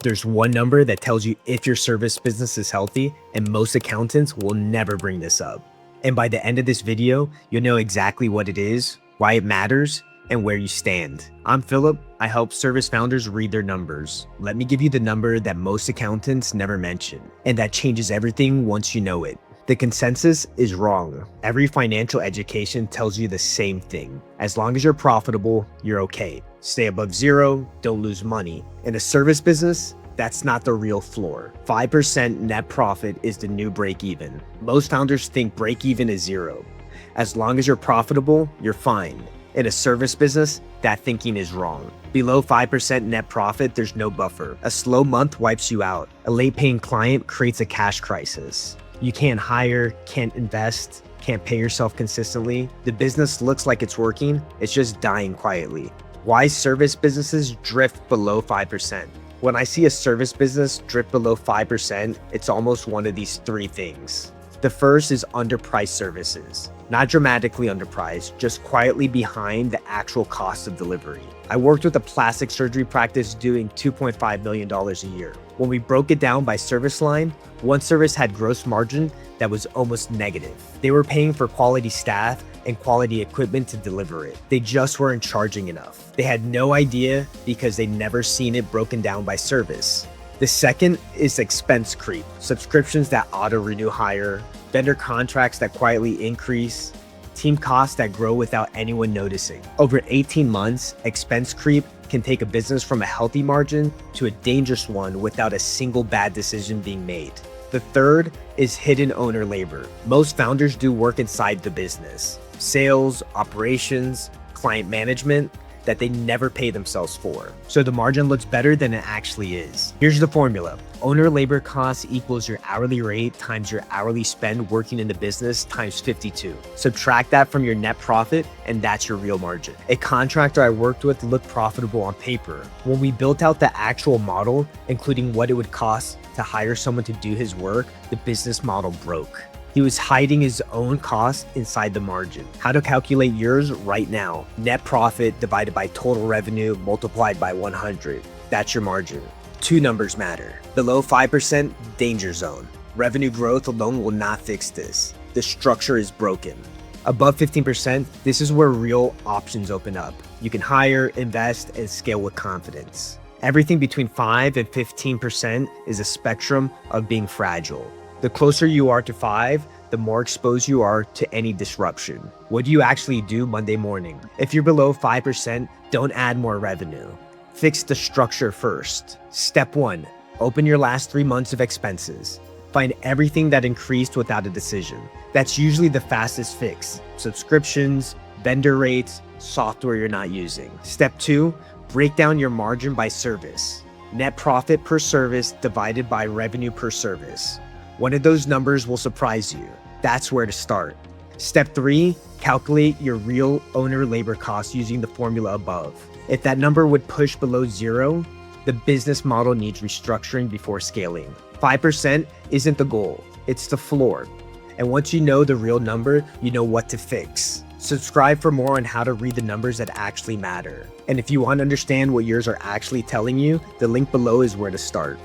There's one number that tells you if your service business is healthy, and most accountants will never bring this up. And by the end of this video, you'll know exactly what it is, why it matters, and where you stand. I'm Philip. I help service founders read their numbers. Let me give you the number that most accountants never mention, and that changes everything once you know it. The consensus is wrong. Every financial education tells you the same thing. As long as you're profitable, you're okay. Stay above zero, don't lose money. In a service business, that's not the real floor. 5% net profit is the new break even. Most founders think break even is zero. As long as you're profitable, you're fine. In a service business, that thinking is wrong. Below 5% net profit, there's no buffer. A slow month wipes you out. A late paying client creates a cash crisis. You can't hire, can't invest, can't pay yourself consistently. The business looks like it's working, it's just dying quietly. Why service businesses drift below 5%? When I see a service business drift below 5%, it's almost one of these three things. The first is underpriced services. Not dramatically underpriced, just quietly behind the actual cost of delivery. I worked with a plastic surgery practice doing $2.5 million a year. When we broke it down by service line, one service had gross margin that was almost negative. They were paying for quality staff and quality equipment to deliver it. They just weren't charging enough. They had no idea because they'd never seen it broken down by service. The second is expense creep. Subscriptions that auto-renew higher, vendor contracts that quietly increase, team costs that grow without anyone noticing. Over 18 months, expense creep can take a business from a healthy margin to a dangerous one without a single bad decision being made. The third is hidden owner labor. Most founders do work inside the business. Sales, operations, client management, that they never pay themselves for. So the margin looks better than it actually is. Here's the formula. Owner labor costs equals your hourly rate times your hourly spend working in the business times 52. Subtract that from your net profit and that's your real margin. A contractor I worked with looked profitable on paper. When we built out the actual model, including what it would cost to hire someone to do his work, the business model broke. He was hiding his own costs inside the margin. How to calculate yours right now. Net profit divided by total revenue multiplied by 100. That's your margin. Two numbers matter. Below 5%, danger zone. Revenue growth alone will not fix this. The structure is broken. Above 15%, this is where real options open up. You can hire, invest, and scale with confidence. Everything between 5 and 15% is a spectrum of being fragile. The closer you are to 5, the more exposed you are to any disruption. What do you actually do Monday morning? If you're below 5%, don't add more revenue. Fix the structure first. Step 1, open your last 3 months of expenses. Find everything that increased without a decision. That's usually the fastest fix. Subscriptions, vendor rates, software you're not using. Step 2, break down your margin by service. Net profit per service divided by revenue per service. One of those numbers will surprise you. That's where to start. Step 3, calculate your real owner labor costs using the formula above. If that number would push below zero, the business model needs restructuring before scaling. 5% isn't the goal, it's the floor. And once you know the real number, you know what to fix. Subscribe for more on how to read the numbers that actually matter. And if you want to understand what yours are actually telling you, the link below is where to start.